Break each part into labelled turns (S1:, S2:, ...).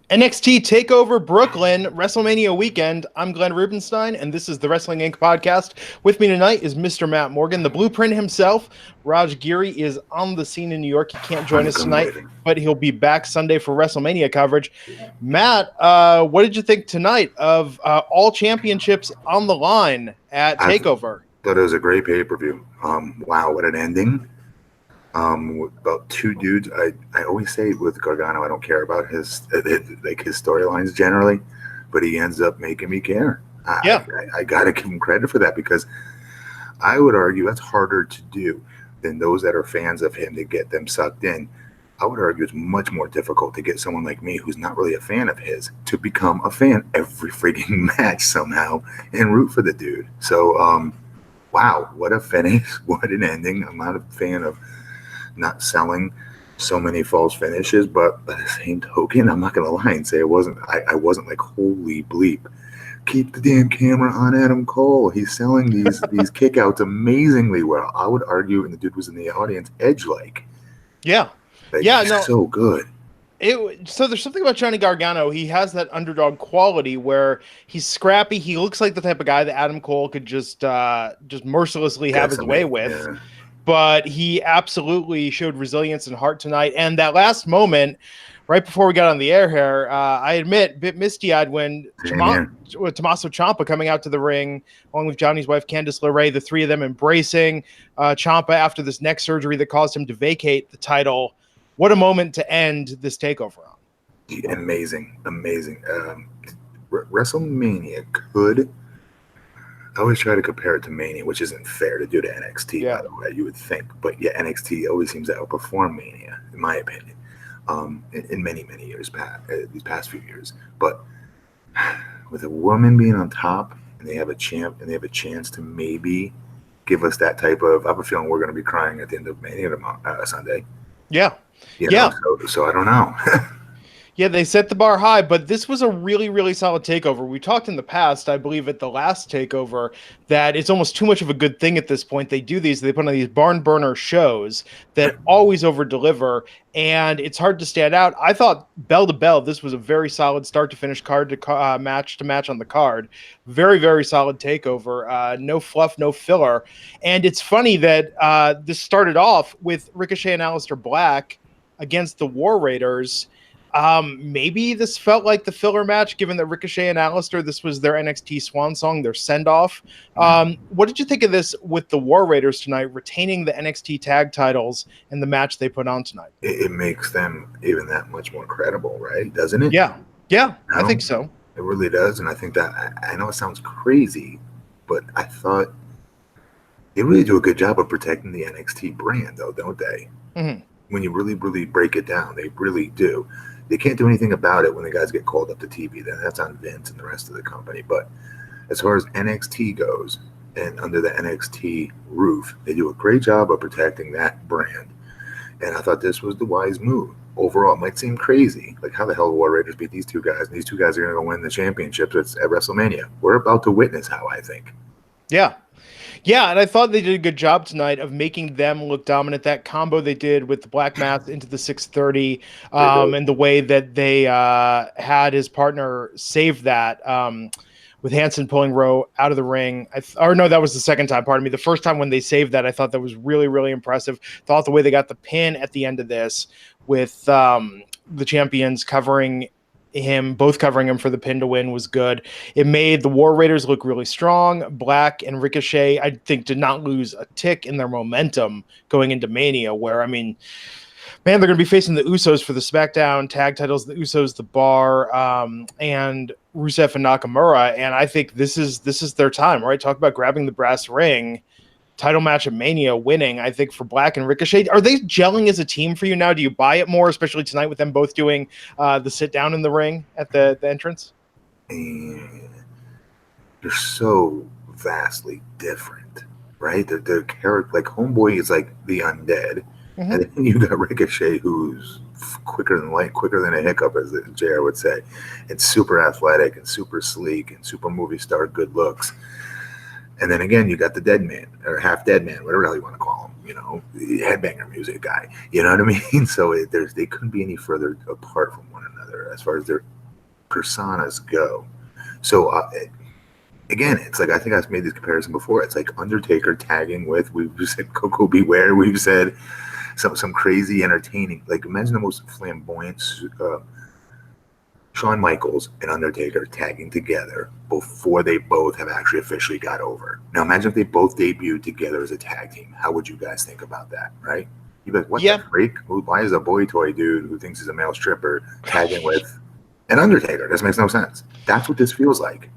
S1: NXT TakeOver Brooklyn WrestleMania weekend. I'm Glenn Rubenstein, and this is the Wrestling Inc. podcast. With me tonight is Mr. Matt Morgan, the Blueprint himself. Raj Giri is on the scene in New York. He can't join us tonight, but he'll be back Sunday for WrestleMania coverage. Matt, what did you think tonight of all championships on the line at TakeOver?
S2: I thought it was a great pay-per-view. Wow, what an ending. About two dudes. I always say with Gargano, I don't care about his storylines generally, but he ends up making me care. I gotta give him credit for that, because I would argue that's harder to do than those that are fans of him to get them sucked in. I would argue it's much more difficult to get someone like me, who's not really a fan of his, to become a fan every freaking match somehow and root for the dude. So, wow, what a finish. What an ending. I'm not a fan of not selling so many false finishes, but by the same token, I'm not gonna lie and say I wasn't like, holy bleep, keep the damn camera on Adam Cole. He's selling these kickouts amazingly well. I would argue, and the dude was in the audience, edge-like. So good.
S1: So there's something about Johnny Gargano. He has that underdog quality where he's scrappy. He looks like the type of guy that Adam Cole could just mercilessly have his way with.
S2: Yeah.
S1: But he absolutely showed resilience and heart tonight. And that last moment, right before we got on the air here, I admit, a bit misty-eyed when Tommaso Ciampa coming out to the ring, along with Johnny's wife, Candice LeRae, the three of them embracing Ciampa after this neck surgery that caused him to vacate the title. What a moment to end this takeover on.
S2: Amazing. WrestleMania could... I always try to compare it to Mania, which isn't fair to do to NXT, by the way, you would think. But yeah, NXT always seems to outperform Mania, in my opinion, in many, many years past, these past few years. But with a woman being on top, and they have a champ, and they have a chance to maybe give us that type of... I have a feeling we're going to be crying at the end of Mania Sunday.
S1: Yeah.
S2: So I don't know.
S1: Yeah, they set the bar high, but this was a really, really solid takeover. We talked in the past, I believe, at the last takeover, that it's almost too much of a good thing at this point. They put on these barn burner shows that always over-deliver, and it's hard to stand out. I thought bell to bell, this was a very solid start to finish, card to match to match on the card. Very, very solid takeover. No fluff, no filler. And it's funny that this started off with Ricochet and Aleister Black against the War Raiders. Maybe this felt like the filler match, given that Ricochet and Aleister, this was their NXT swan song, their send-off. What did you think of this with the War Raiders tonight, retaining the NXT tag titles and the match they put on tonight?
S2: It makes them even that much more credible, right? Doesn't it?
S1: Yeah, I think so.
S2: It really does, and I think that, I know it sounds crazy, but I thought they really do a good job of protecting the NXT brand, though, don't they?
S1: Mm-hmm.
S2: When you really, really break it down, they really do. They can't do anything about it when the guys get called up to TV. Then that's on Vince and the rest of the company. But as far as NXT goes, and under the NXT roof, they do a great job of protecting that brand. And I thought this was the wise move. Overall, it might seem crazy. Like, how the hell War Raiders beat these two guys? And these two guys are going to go win the championships at WrestleMania. We're about to witness how, I think.
S1: Yeah, and I thought they did a good job tonight of making them look dominant. That combo they did with the Black Mass into the 630, and the way that they had his partner save that with Hanson pulling Rowe out of the ring. That was the second time, pardon me. The first time when they saved that, I thought that was really, really impressive. Thought the way they got the pin at the end of this with the champions both covering him for the pin to win was good. It made the War Raiders look really strong. Black and Ricochet, I think, did not lose a tick in their momentum going into Mania, where, they're going to be facing the Usos for the SmackDown tag titles, the Usos, the Bar, and Rusev and Nakamura. And I think this is their time, right? Talk about grabbing the brass ring. Title match at Mania, winning, I think, for Black and Ricochet. Are they gelling as a team for you now? Do you buy it more, especially tonight with them both doing the sit down in the ring at the entrance?
S2: And they're so vastly different, right? Their character, like Homeboy is like the undead, and then you got Ricochet, who's quicker than light, quicker than a hiccup, as JR would say, and super athletic and super sleek and super movie star good looks. And then again, you got the dead man, or half dead man, whatever the hell you want to call him, headbanger music guy. You know what I mean? So they couldn't be any further apart from one another as far as their personas go. So again, it's like I think I've made this comparison before. It's like Undertaker tagging with, we've said Coco Beware, we've said some crazy entertaining. Like imagine the most flamboyant Shawn Michaels and Undertaker tagging together before they both have actually officially got over. Now imagine if they both debuted together as a tag team. How would you guys think about that, right? You'd be like, what the freak? Why is a boy toy dude who thinks he's a male stripper tagging with an Undertaker? This makes no sense. That's what this feels like.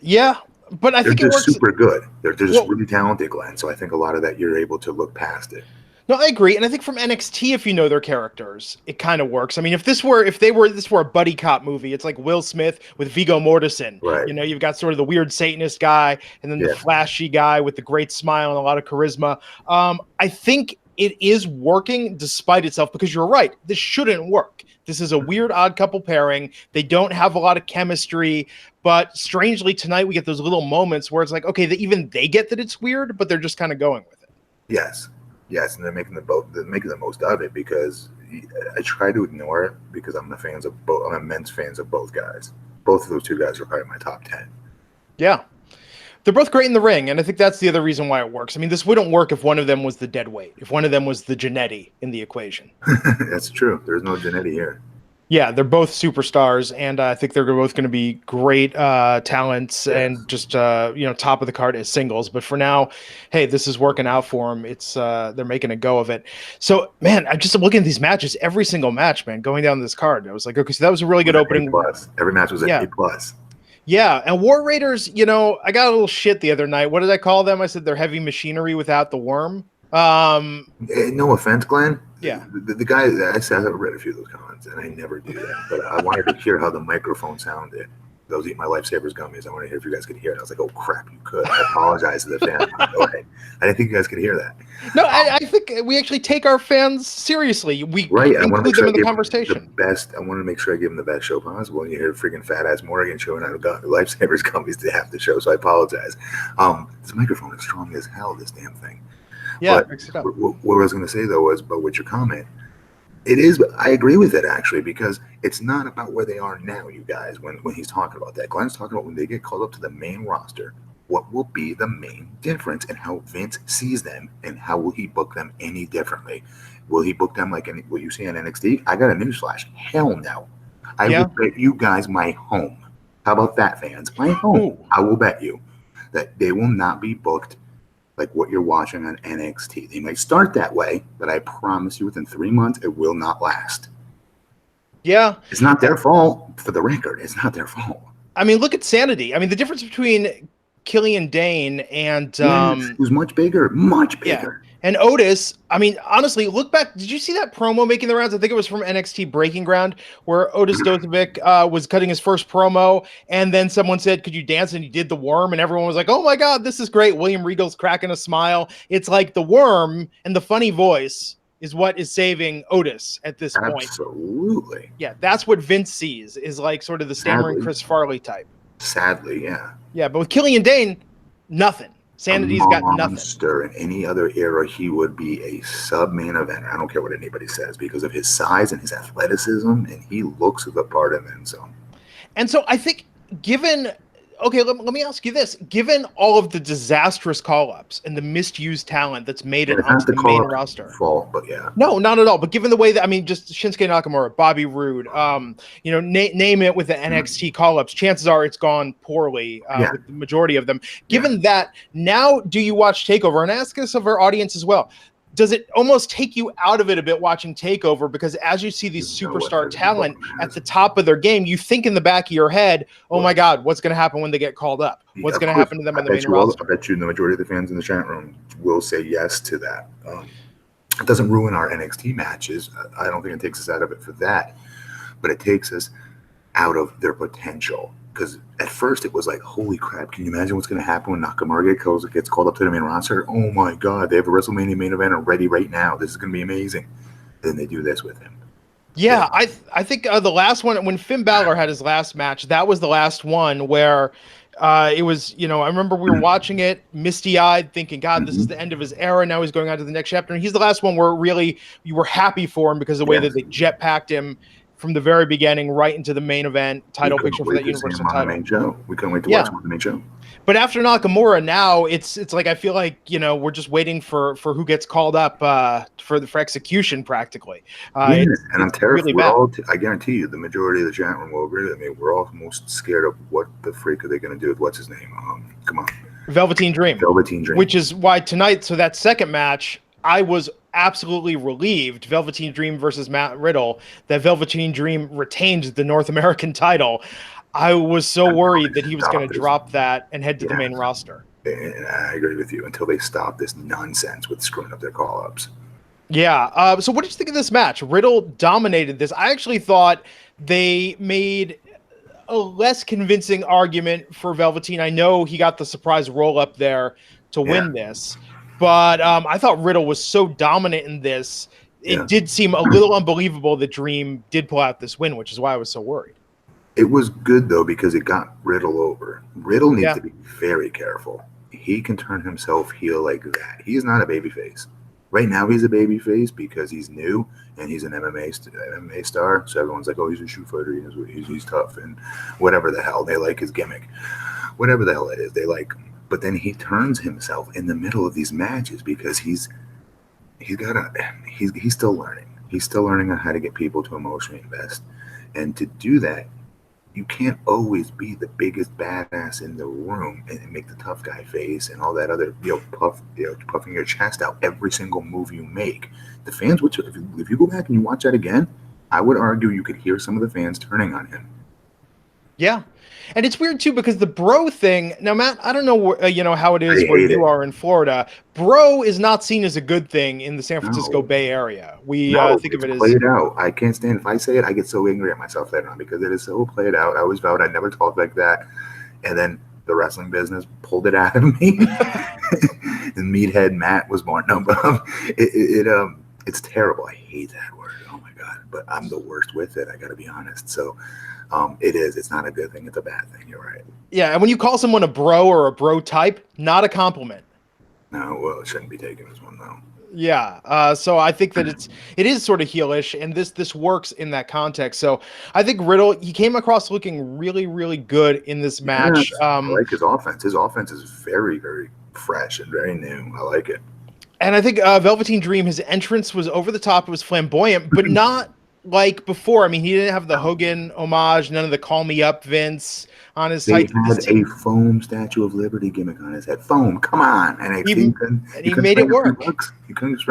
S1: Yeah, but I think it works.
S2: They're super good. They're just really talented, Glenn. So I think a lot of that you're able to look past it.
S1: No, I agree, and I think from NXT, if you know their characters, it kind of works. I mean, if this were a buddy cop movie, it's like Will Smith with Viggo Mortensen.
S2: Right.
S1: You know, you've got sort of the weird Satanist guy, and then the flashy guy with the great smile and a lot of charisma. I think it is working despite itself, because you're right. This shouldn't work. This is a weird, odd couple pairing. They don't have a lot of chemistry, but strangely tonight we get those little moments where it's like, okay, even they get that it's weird, but they're just kind of going with it.
S2: Yes, and they're making the most of it, because I try to ignore it because I'm immense fans of both guys. Both of those two guys are probably my top 10.
S1: Yeah. They're both great in the ring, and I think that's the other reason why it works. I mean, this wouldn't work if one of them was the dead weight, if one of them was the Jannetty in the equation.
S2: That's true. There's no Jannetty here.
S1: Yeah, they're both superstars, and I think they're both going to be great talents and just top of the card as singles. But for now, hey, this is working out for them. It's they're making a go of it. So, man, I'm just looking at these matches. Every single match, man, going down this card, I was like, okay, so that was a really good opening.
S2: A+. Every match was an A+.
S1: Yeah, and War Raiders, I got a little shit the other night. What did I call them? I said they're heavy machinery without the worm.
S2: No offense, Glenn.
S1: Yeah.
S2: The guy, I've read a few of those comments, and I never do that. But I wanted to hear how the microphone sounded. Those Eat My Lifesavers gummies. I want to hear if you guys could hear it. I was like, oh, crap, you could. I apologize to the fans. I didn't think you guys could hear that.
S1: No, I think we actually take our fans seriously. We include them in the conversation.
S2: I want to make sure I give them the best show possible. And you hear freaking fat-ass Morgan showing out Lifesavers gummies to half the show, so I apologize. This microphone is strong as hell, this damn thing.
S1: Yeah,
S2: but what I was going to say, though, was, but with your comment, it is, I agree with it, actually, because it's not about where they are now, you guys, when he's talking about that. Glenn's talking about when they get called up to the main roster, what will be the main difference in how Vince sees them, and how will he book them any differently? Will he book them like what you see on NXT? I got a newsflash. Hell no. I will bet you guys my home. How about that, fans? My home. Ooh. I will bet you that they will not be booked like what you're watching on NXT. They might start that way, but I promise you within 3 months, it will not last.
S1: Yeah.
S2: It's not their fault, for the record. It's not their fault.
S1: I mean, look at Sanity. I mean, the difference between Killian Dane and...
S2: it was much bigger.
S1: Yeah. And Otis, I mean, honestly, look back. Did you see that promo making the rounds? I think it was from NXT Breaking Ground, where Otis Dozovic was cutting his first promo, and then someone said, could you dance? And he did the worm, and everyone was like, oh my God, this is great. William Regal's cracking a smile. It's like the worm and the funny voice is what is saving Otis at this point.
S2: Absolutely.
S1: Yeah, that's what Vince sees, is like sort of the stammering Chris Farley type.
S2: Sadly, yeah.
S1: Yeah, but with Killian Dane, nothing. Sanity's got nothing.
S2: In any other era, he would be a sub-main eventer. I don't care what anybody says, because of his size and his athleticism, and he looks the part of him.
S1: And so I think, given... Okay, let me ask you this. Given all of the disastrous call-ups and the misused talent that's made it onto the main roster.
S2: Fault, but yeah.
S1: No, not at all. But given the way that, I mean, just Shinsuke Nakamura, Bobby Roode, name it with the NXT call-ups, chances are it's gone poorly with the majority of them. Given that, now do you watch TakeOver? And ask us of our audience as well. Does it almost take you out of it a bit watching TakeOver? Because as you see these superstar talent at the top of their game, you think in the back of your head, oh my God, what's going to happen when they get called up? What's going to happen to them in the main roster?
S2: I bet you the majority of the fans in the chat room will say yes to that. It doesn't ruin our NXT matches. I don't think it takes us out of it for that. But it takes us out of their potential. Because at first it was like, holy crap, can you imagine what's going to happen when Nakamura gets called up to the main roster? Oh my God, they have a WrestleMania main event ready right now. This is going to be amazing. And then they do this with him.
S1: Yeah, I think the last one, when Finn Balor had his last match, that was the last one where it was, I remember we were watching it misty-eyed thinking, God, this is the end of his era. Now he's going on to the next chapter. And he's the last one where really you were happy for him because of the way that they jetpacked him. from the very beginning right into the main event title picture for that Universal title.
S2: Main show. We couldn't wait to watch him on the main show.
S1: But after Nakamura, now it's like I feel like we're just waiting for who gets called up for execution practically.
S2: And I'm terrified.
S1: Really
S2: I guarantee you, the majority of the chat room will agree with me. We're all most scared of what the freak are they going to do with what's his name? Come on,
S1: Velveteen Dream.
S2: Velveteen Dream.
S1: Which is why tonight, so that second match, I was absolutely relieved. Velveteen Dream versus Matt Riddle. That Velveteen Dream retained the North American title. I was so worried that he was going to drop that and head to the main roster.
S2: And I agree with you until they stop this nonsense with screwing up their call-ups.
S1: Yeah. So what did you think of this match? Riddle dominated this. I actually thought they made a less convincing argument for Velveteen. I know he got the surprise roll-up there to win this, but I thought Riddle was so dominant in this. It did seem a little unbelievable that Dream did pull out this win, which is why I was so worried.
S2: It was good, though, because it got Riddle over. Riddle needs to be very careful. He can turn himself heel like that. He's not a babyface. Right now, he's a babyface because he's new and he's an MMA star. So everyone's like, oh, he's a shoot fighter. He's tough and whatever the hell. They like his gimmick. Whatever the hell it is, they like him. But then he turns himself in the middle of these matches because he's still learning. He's still learning on how to get people to emotionally invest. And to do that, you can't always be the biggest badass in the room and make the tough guy face and all that other, puffing your chest out every single move you make. The fans would, if you go back and you watch that again, I would argue you could hear some of the fans turning on him.
S1: Yeah. And it's weird too because the bro thing. Now, Matt, I don't know, how it is where you are in Florida. Bro is not seen as a good thing in the San Francisco Bay Area. We think of it as
S2: played out. I can't stand. If I say it, I get so angry at myself later on because it is so played out. I always vowed I'd never talk like that, and then the wrestling business pulled it out of me. And Meathead Matt was born. No, but it's terrible. I hate that word. Oh my god! But I'm the worst with it. I got to be honest. So. It is. It's not a good thing. It's a bad thing. You're right.
S1: Yeah, and when you call someone a bro or a bro type, not a compliment.
S2: No, well, it shouldn't be taken as one, though.
S1: Yeah. So I think that it is sort of heelish, and this works in that context. So I think Riddle, he came across looking really, really good in this match.
S2: I like his offense. His offense is very, very fresh and very new. I like it.
S1: And I think Velveteen Dream, his entrance was over the top. It was flamboyant, but not like before. I mean, he didn't have the Hogan homage, none of the "Call Me Up" Vince on his
S2: tight. He had a foam Statue of Liberty gimmick on his head. Foam, come on! And
S1: he made it work.
S2: You couldn't